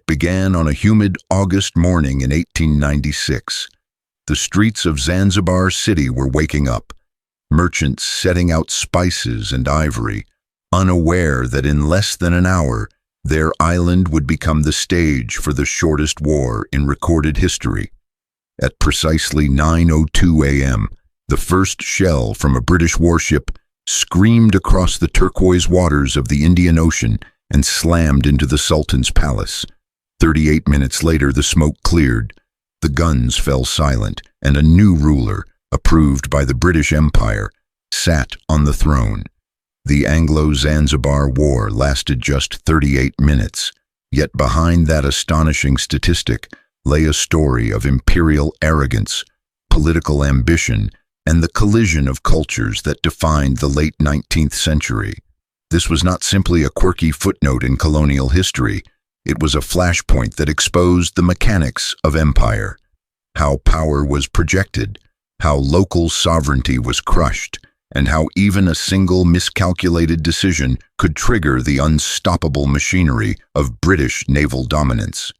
began on a humid August morning in 1896. The streets of Zanzibar City were waking up, merchants setting out spices and ivory, unaware that in less than an hour, their island would become the stage for the shortest war in recorded history. At precisely 9:02 a.m., the first shell from a British warship screamed across the turquoise waters of the Indian Ocean and slammed into the Sultan's palace. 38 minutes later, the smoke cleared, the guns fell silent, and a new ruler, approved by the British Empire, sat on the throne. The Anglo-Zanzibar War lasted just 38 minutes, yet behind that astonishing statistic lay a story of imperial arrogance, political ambition, and the collision of cultures that defined the late 19th century. This was not simply a quirky footnote in colonial history. It was a flashpoint that exposed the mechanics of empire, how power was projected, how local sovereignty was crushed, and how even a single miscalculated decision could trigger the unstoppable machinery of British naval dominance.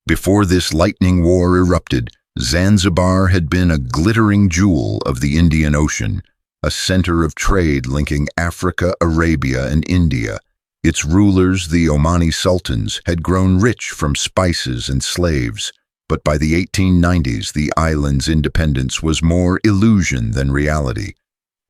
Before this lightning war erupted, Zanzibar had been a glittering jewel of the Indian Ocean, a center of trade linking Africa, Arabia, and India. Its rulers, the Omani sultans, had grown rich from spices and slaves, but by the 1890s, the island's independence was more illusion than reality.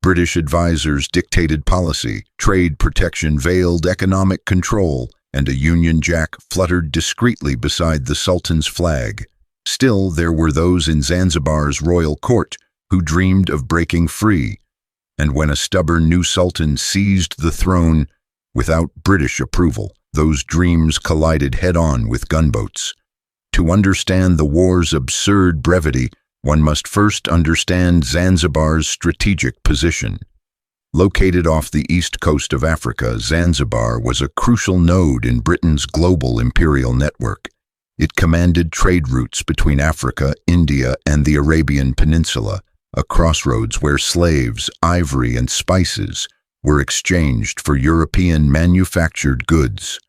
British advisors dictated policy, trade protection veiled economic control, and a Union Jack fluttered discreetly beside the Sultan's flag. Still, there were those in Zanzibar's royal court who dreamed of breaking free, and when a stubborn new sultan seized the throne without British approval, those dreams collided head-on with gunboats. To understand the war's absurd brevity, one must first understand Zanzibar's strategic position. Located off the east coast of Africa, Zanzibar was a crucial node in Britain's global imperial network. It commanded trade routes between Africa, India, and the Arabian Peninsula, a crossroads where slaves, ivory, and spices were exchanged for European manufactured goods.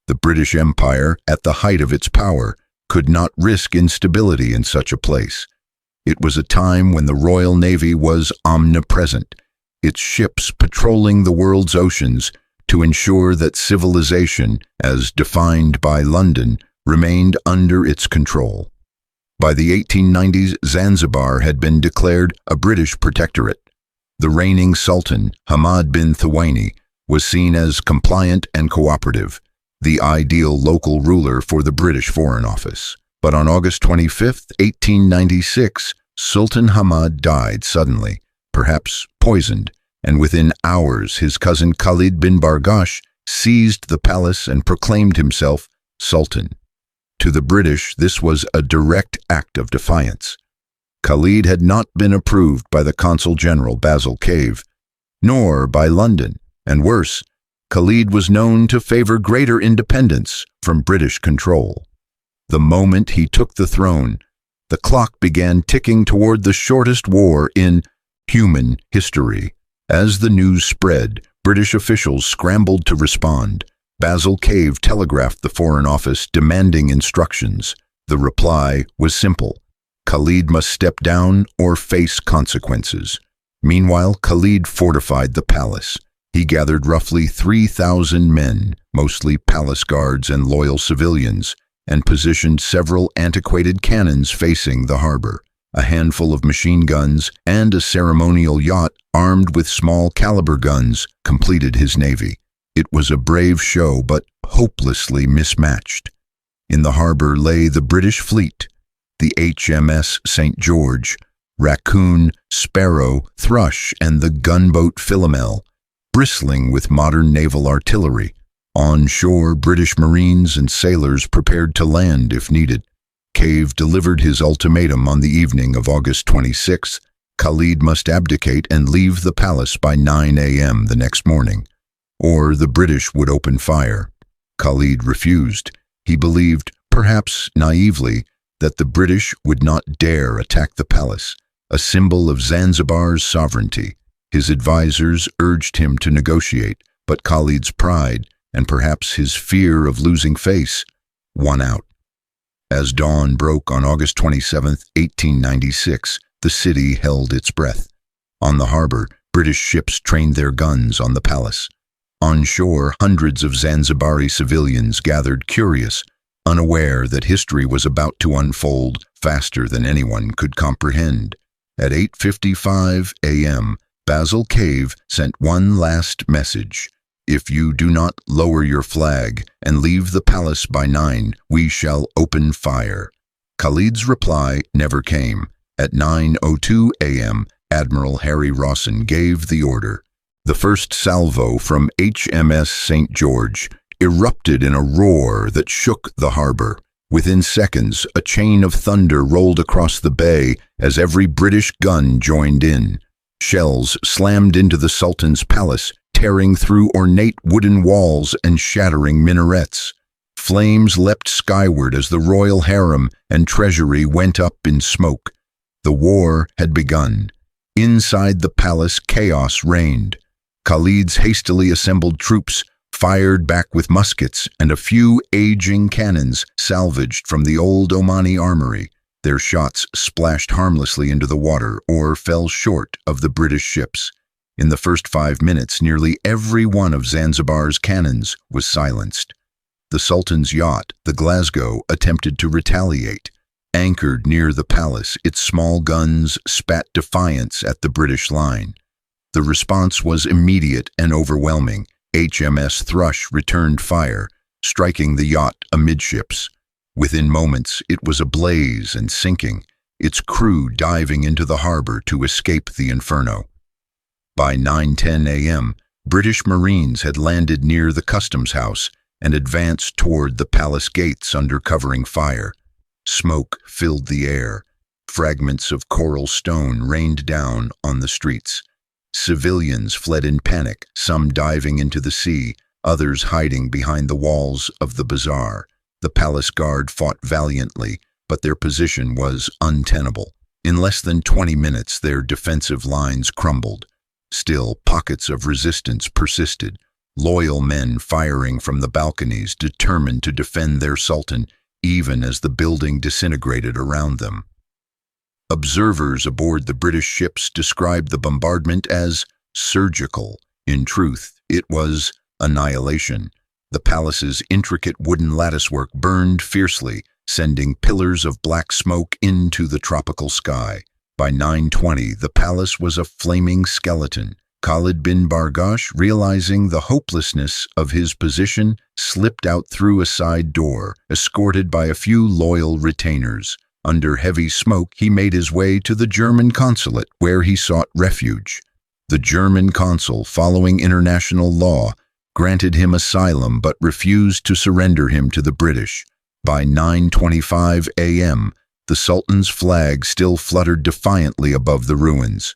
The British Empire, at the height of its power, could not risk instability in such a place. It was a time when the Royal Navy was omnipresent, its ships patrolling the world's oceans to ensure that civilization, as defined by London, remained under its control. By the 1890s, Zanzibar had been declared a British protectorate. The reigning Sultan, Hamad bin Thawani, was seen as compliant and cooperative, the ideal local ruler for the British Foreign Office. But on August 25, 1896, Sultan Hamad died suddenly, perhaps poisoned, and within hours his cousin Khalid bin Barghash seized the palace and proclaimed himself Sultan. To the British, this was a direct act of defiance. Khalid had not been approved by the Consul General Basil Cave, nor by London, and worse, Khalid was known to favor greater independence from British control. The moment he took the throne, the clock began ticking toward the shortest war in human history. As the news spread, British officials scrambled to respond. Basil Cave telegraphed the Foreign Office demanding instructions. The reply was simple: Khalid must step down or face consequences. Meanwhile, Khalid fortified the palace. He gathered roughly 3,000 men, mostly palace guards and loyal civilians, and positioned several antiquated cannons facing the harbor. A handful of machine guns and a ceremonial yacht armed with small caliber guns completed his navy. It was a brave show, but hopelessly mismatched. In the harbor lay the British fleet, the HMS St. George, Raccoon, Sparrow, Thrush, and the gunboat Philomel, bristling with modern naval artillery. On shore, British Marines and sailors prepared to land if needed. Cave delivered his ultimatum on the evening of August 26. Khalid must abdicate and leave the palace by 9 a.m. the next morning, or the British would open fire. Khalid refused. He believed, perhaps naively, that the British would not dare attack the palace, a symbol of Zanzibar's sovereignty. His advisors urged him to negotiate, but Khalid's pride, and perhaps his fear of losing face, one out. As dawn broke on August 27, 1896, the city held its breath. On the harbor, British ships trained their guns on the palace. On shore, hundreds of Zanzibari civilians gathered curious, unaware that history was about to unfold faster than anyone could comprehend. At 8:55 a.m., Basil Cave sent one last message. "If you do not lower your flag and leave the palace by 9, we shall open fire." Khalid's reply never came. At 9:02 a.m., Admiral Harry Rawson gave the order. The first salvo from HMS St. George erupted in a roar that shook the harbor. Within seconds, a chain of thunder rolled across the bay as every British gun joined in. Shells slammed into the Sultan's palace, tearing through ornate wooden walls and shattering minarets. Flames leapt skyward as the royal harem and treasury went up in smoke. The war had begun. Inside the palace, chaos reigned. Khalid's hastily assembled troops fired back with muskets and a few aging cannons salvaged from the old Omani armory. Their shots splashed harmlessly into the water or fell short of the British ships. In the first 5 minutes, nearly every one of Zanzibar's cannons was silenced. The Sultan's yacht, the Glasgow, attempted to retaliate. Anchored near the palace, its small guns spat defiance at the British line. The response was immediate and overwhelming. HMS Thrush returned fire, striking the yacht amidships. Within moments, it was ablaze and sinking, its crew diving into the harbor to escape the inferno. By 9:10 a.m., British Marines had landed near the customs house and advanced toward the palace gates under covering fire. Smoke filled the air. Fragments of coral stone rained down on the streets. Civilians fled in panic, some diving into the sea, others hiding behind the walls of the bazaar. The palace guard fought valiantly, but their position was untenable. In less than 20 minutes, their defensive lines crumbled. Still, pockets of resistance persisted, loyal men firing from the balconies, determined to defend their sultan, even as the building disintegrated around them. Observers aboard the British ships described the bombardment as surgical. In truth, it was annihilation. The palace's intricate wooden latticework burned fiercely, sending pillars of black smoke into the tropical sky. By 9:20, the palace was a flaming skeleton. Khalid bin Barghash, realizing the hopelessness of his position, slipped out through a side door, escorted by a few loyal retainers. Under heavy smoke, he made his way to the German consulate, where he sought refuge. The German consul, following international law, granted him asylum but refused to surrender him to the British. By 9:25 a.m., the Sultan's flag still fluttered defiantly above the ruins.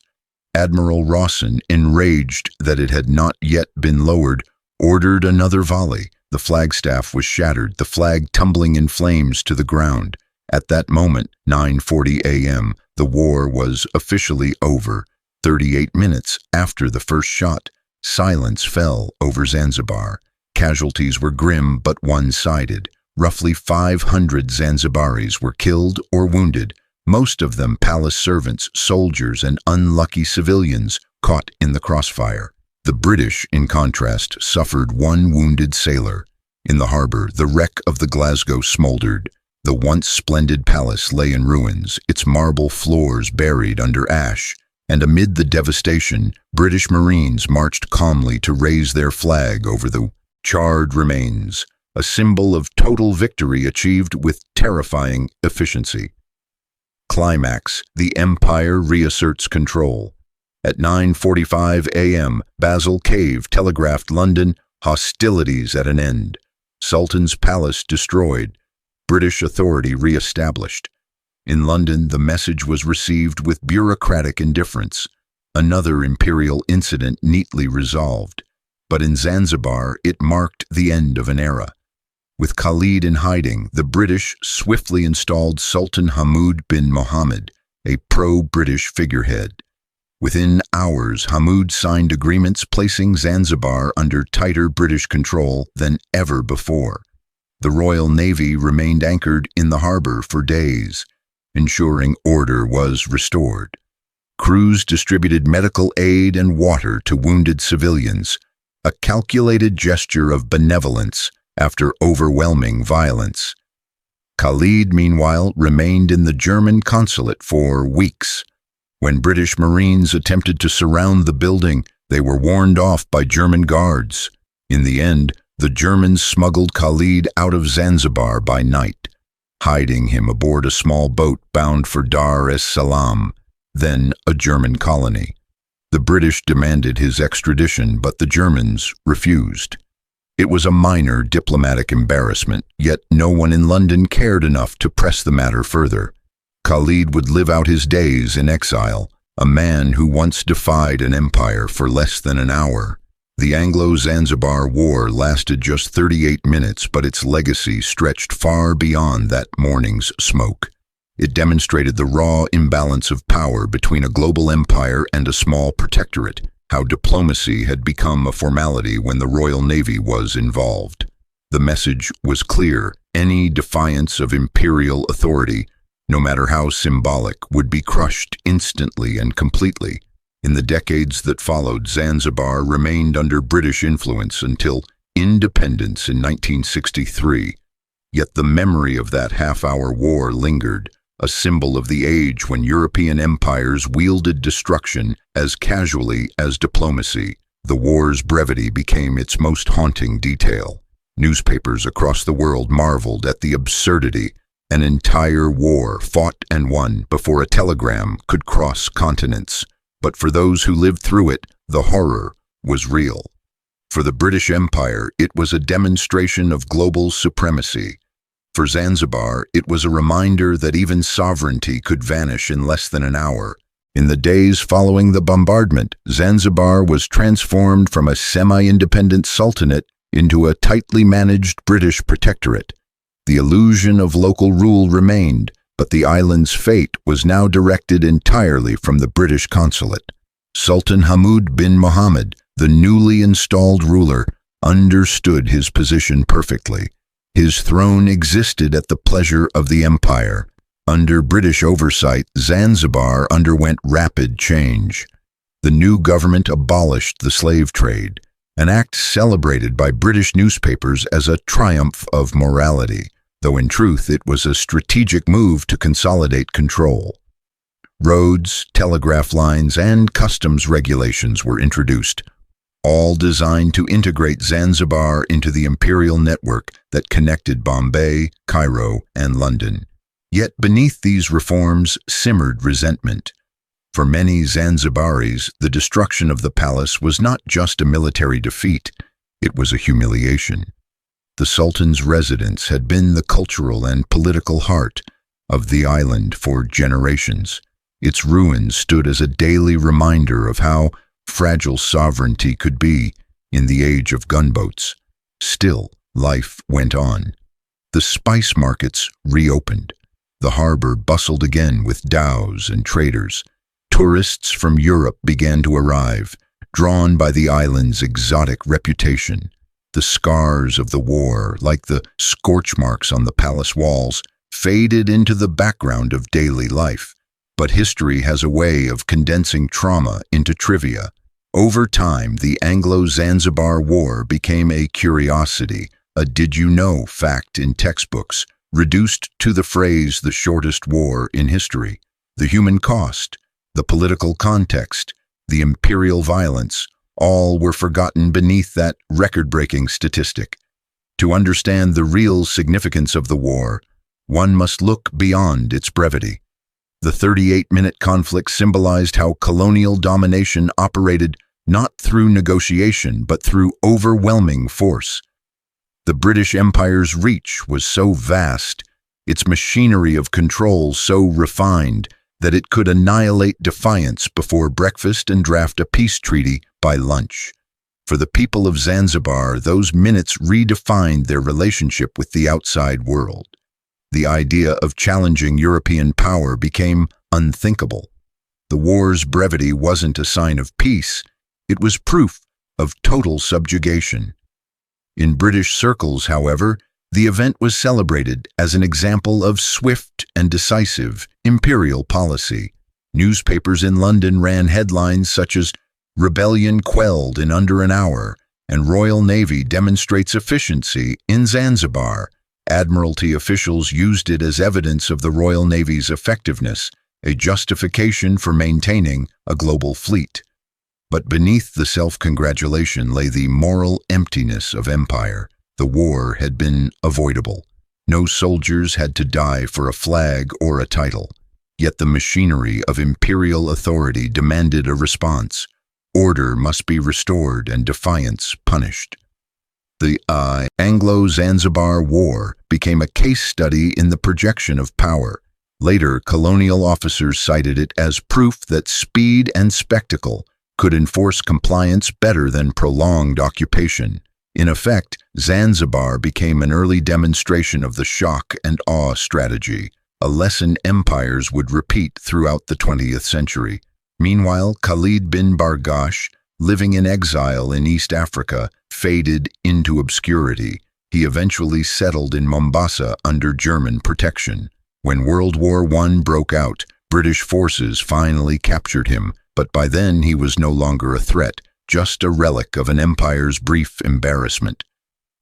Admiral Rawson, enraged that it had not yet been lowered, ordered another volley. The flagstaff was shattered, the flag tumbling in flames to the ground. At that moment, 9:40 a.m., the war was officially over. 38 minutes after the first shot, silence fell over Zanzibar. Casualties were grim but one-sided. Roughly 500 Zanzibaris were killed or wounded, most of them palace servants, soldiers, and unlucky civilians caught in the crossfire. The British, in contrast, suffered one wounded sailor. In the harbor, the wreck of the Glasgow smoldered. The once splendid palace lay in ruins, its marble floors buried under ash, and amid the devastation, British Marines marched calmly to raise their flag over the charred remains, a symbol of total victory achieved with terrifying efficiency. Climax: the Empire reasserts control. At 9:45 a.m., Basil Cave telegraphed London, hostilities at an end. Sultan's palace destroyed. British authority re-established. In London, the message was received with bureaucratic indifference. Another imperial incident neatly resolved. But in Zanzibar, it marked the end of an era. With Khalid in hiding, the British swiftly installed Sultan Hamoud bin Mohammed, a pro-British figurehead. Within hours, Hamoud signed agreements placing Zanzibar under tighter British control than ever before. The Royal Navy remained anchored in the harbor for days, ensuring order was restored. Crews distributed medical aid and water to wounded civilians, a calculated gesture of benevolence after overwhelming violence. Khalid, meanwhile, remained in the German consulate for weeks. When British Marines attempted to surround the building, they were warned off by German guards. In the end, the Germans smuggled Khalid out of Zanzibar by night, hiding him aboard a small boat bound for Dar es Salaam, then a German colony. The British demanded his extradition, but the Germans refused. It was a minor diplomatic embarrassment, yet no one in London cared enough to press the matter further. Khalid would live out his days in exile, a man who once defied an empire for less than an hour. The Anglo-Zanzibar War lasted just 38 minutes, but its legacy stretched far beyond that morning's smoke. It demonstrated the raw imbalance of power between a global empire and a small protectorate, how diplomacy had become a formality when the Royal Navy was involved. The message was clear: any defiance of imperial authority, no matter how symbolic, would be crushed instantly and completely. In the decades that followed, Zanzibar remained under British influence until independence in 1963. Yet the memory of that half-hour war lingered, a symbol of the age when European empires wielded destruction as casually as diplomacy. The war's brevity became its most haunting detail. Newspapers across the world marveled at the absurdity. An entire war fought and won before a telegram could cross continents. But for those who lived through it, the horror was real. For the British Empire, it was a demonstration of global supremacy. For Zanzibar, it was a reminder that even sovereignty could vanish in less than an hour. In the days following the bombardment, Zanzibar was transformed from a semi-independent sultanate into a tightly managed British protectorate. The illusion of local rule remained, but the island's fate was now directed entirely from the British consulate. Sultan Hamud bin Mohammed, the newly installed ruler, understood his position perfectly. His throne existed at the pleasure of the empire. Under British oversight, Zanzibar underwent rapid change. The new government abolished the slave trade, an act celebrated by British newspapers as a triumph of morality, though in truth it was a strategic move to consolidate control. Roads, telegraph lines, and customs regulations were introduced, all designed to integrate Zanzibar into the imperial network that connected Bombay, Cairo, and London. Yet beneath these reforms simmered resentment. For many Zanzibaris, the destruction of the palace was not just a military defeat, it was a humiliation. The Sultan's residence had been the cultural and political heart of the island for generations. Its ruins stood as a daily reminder of how fragile sovereignty could be in the age of gunboats. Still, life went on. The spice markets reopened. The harbor bustled again with dhows and traders. Tourists from Europe began to arrive, drawn by the island's exotic reputation. The scars of the war, like the scorch marks on the palace walls, faded into the background of daily life. But history has a way of condensing trauma into trivia. Over time, the Anglo-Zanzibar War became a curiosity, a did-you-know fact in textbooks, reduced to the phrase "the shortest war in history." The human cost, the political context, the imperial violence, all were forgotten beneath that record-breaking statistic. To understand the real significance of the war, one must look beyond its brevity. The 38-minute conflict symbolized how colonial domination operated not through negotiation but through overwhelming force. The British Empire's reach was so vast, its machinery of control so refined, that it could annihilate defiance before breakfast and draft a peace treaty by lunch. For the people of Zanzibar, those minutes redefined their relationship with the outside world. The idea of challenging European power became unthinkable. The war's brevity wasn't a sign of peace, it was proof of total subjugation. In British circles, however, The event was celebrated as an example of swift and decisive imperial policy. Newspapers in London ran headlines such as "Rebellion Quelled in Under an Hour" and "Royal Navy Demonstrates Efficiency in Zanzibar." Admiralty officials used it as evidence of the Royal Navy's effectiveness, a justification for maintaining a global fleet. But beneath the self-congratulation lay the moral emptiness of empire. The war had been avoidable. No soldiers had to die for a flag or a title. Yet the machinery of imperial authority demanded a response. Order must be restored and defiance punished. The Anglo-Zanzibar War became a case study in the projection of power. Later, colonial officers cited it as proof that speed and spectacle could enforce compliance better than prolonged occupation. In effect, Zanzibar became an early demonstration of the shock and awe strategy, a lesson empires would repeat throughout the 20th century. Meanwhile, Khalid bin Barghash, living in exile in East Africa, faded into obscurity. He eventually settled in Mombasa under German protection. When World War I broke out, British forces finally captured him, but by then he was no longer a threat, just a relic of an empire's brief embarrassment.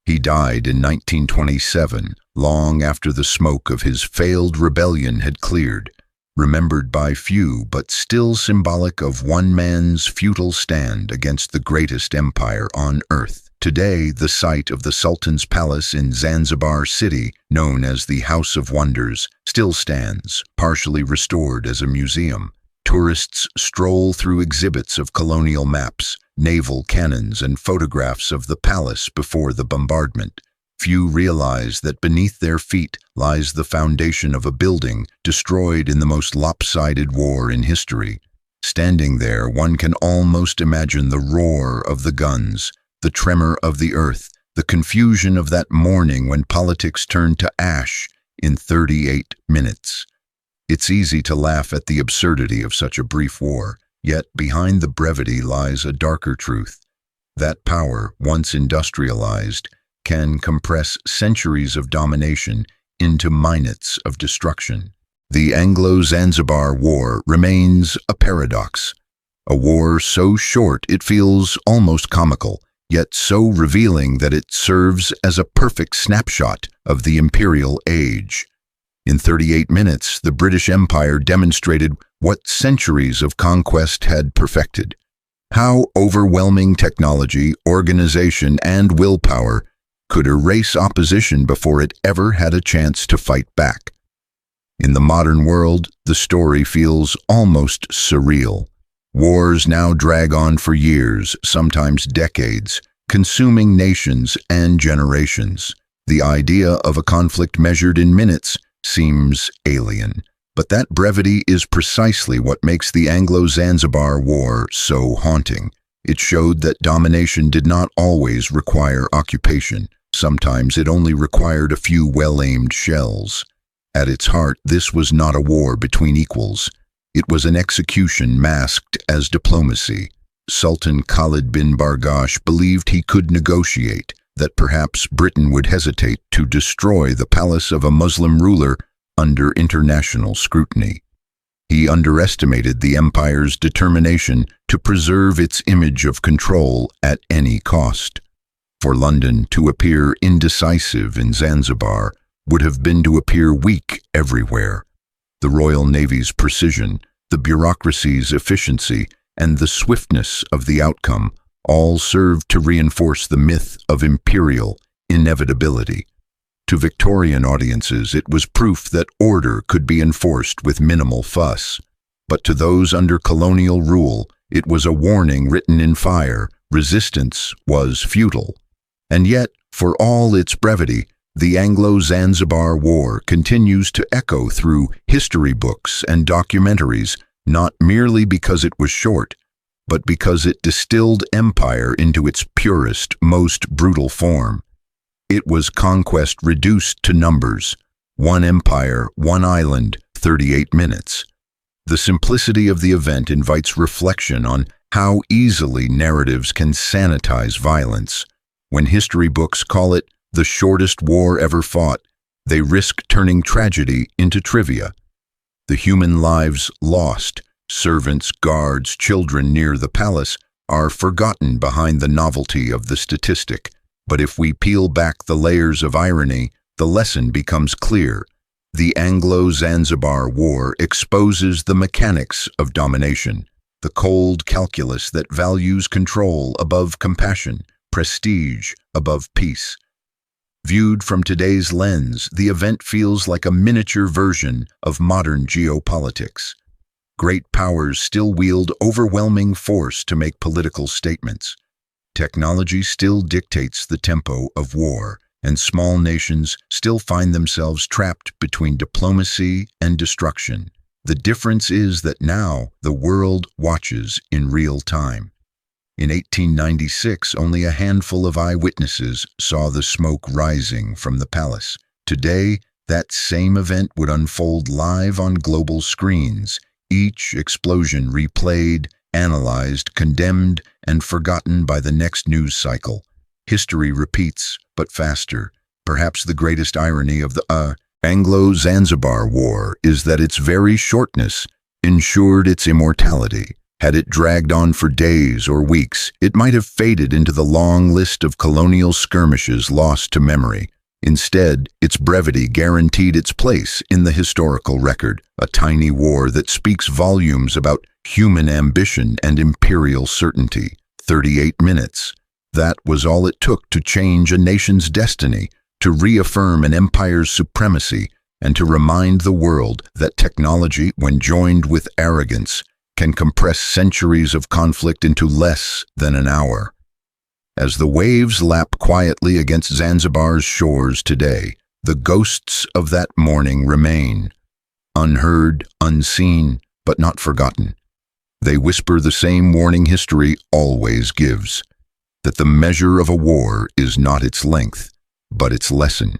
He died in 1927, long after the smoke of his failed rebellion had cleared, remembered by few but still symbolic of one man's futile stand against the greatest empire on earth. Today, the site of the Sultan's Palace in Zanzibar City, known as the House of Wonders, still stands, partially restored as a museum. Tourists stroll through exhibits of colonial maps, naval cannons, and photographs of the palace before the bombardment. Few realize that beneath their feet lies the foundation of a building destroyed in the most lopsided war in history. Standing there, one can almost imagine the roar of the guns, the tremor of the earth, the confusion of that morning when politics turned to ash in 38 minutes. It's easy to laugh at the absurdity of such a brief war, yet behind the brevity lies a darker truth. That power, once industrialized, can compress centuries of domination into minutes of destruction. The Anglo-Zanzibar War remains a paradox. A war so short it feels almost comical, yet so revealing that it serves as a perfect snapshot of the imperial age. In 38 minutes, the British Empire demonstrated what centuries of conquest had perfected. How overwhelming technology, organization, and willpower could erase opposition before it ever had a chance to fight back. In the modern world, the story feels almost surreal. Wars now drag on for years, sometimes decades, consuming nations and generations. The idea of a conflict measured in minutes seems alien, but that brevity is precisely what makes the Anglo-Zanzibar War so haunting. It showed that domination did not always require occupation. Sometimes it only required a few well-aimed shells. At its heart, this was not a war between equals. It was an execution masked as diplomacy. Sultan Khalid bin Barghash believed he could negotiate, that perhaps Britain would hesitate to destroy the palace of a Muslim ruler under international scrutiny. He underestimated the empire's determination to preserve its image of control at any cost. For London to appear indecisive in Zanzibar would have been to appear weak everywhere. The Royal Navy's precision, the bureaucracy's efficiency, and the swiftness of the outcome all served to reinforce the myth of imperial inevitability. To Victorian audiences, it was proof that order could be enforced with minimal fuss. But to those under colonial rule, it was a warning written in fire: resistance was futile. And yet, for all its brevity, the Anglo-Zanzibar War continues to echo through history books and documentaries, not merely because it was short, but because it distilled empire into its purest, most brutal form. It was conquest reduced to numbers: one empire, one island, 38 minutes. The simplicity of the event invites reflection on how easily narratives can sanitize violence. When history books call it The shortest war ever fought, they risk turning tragedy into trivia. The human lives lost, servants, guards, children near the palace, are forgotten behind the novelty of the statistic. But if we peel back the layers of irony, the lesson becomes clear. The Anglo-Zanzibar War exposes the mechanics of domination, the cold calculus that values control above compassion, prestige above peace. Viewed from today's lens, the event feels like a miniature version of modern geopolitics. Great powers still wield overwhelming force to make political statements. Technology still dictates the tempo of war, and small nations still find themselves trapped between diplomacy and destruction. The difference is that now the world watches in real time. In 1896, only a handful of eyewitnesses saw the smoke rising from the palace. Today, that same event would unfold live on global screens, each explosion replayed, analyzed, condemned, and forgotten by the next news cycle. History repeats, but faster. Perhaps the greatest irony of the Anglo-Zanzibar War is that its very shortness ensured its immortality. Had it dragged on for days or weeks, it might have faded into the long list of colonial skirmishes lost to memory. Instead, its brevity guaranteed its place in the historical record, a tiny war that speaks volumes about human ambition and imperial certainty. 38 minutes. That was all it took to change a nation's destiny, to reaffirm an empire's supremacy, and to remind the world that technology, when joined with arrogance, can compress centuries of conflict into less than an hour. As the waves lap quietly against Zanzibar's shores today, the ghosts of that morning remain, unheard, unseen, but not forgotten. They whisper the same warning history always gives, that the measure of a war is not its length, but its lesson.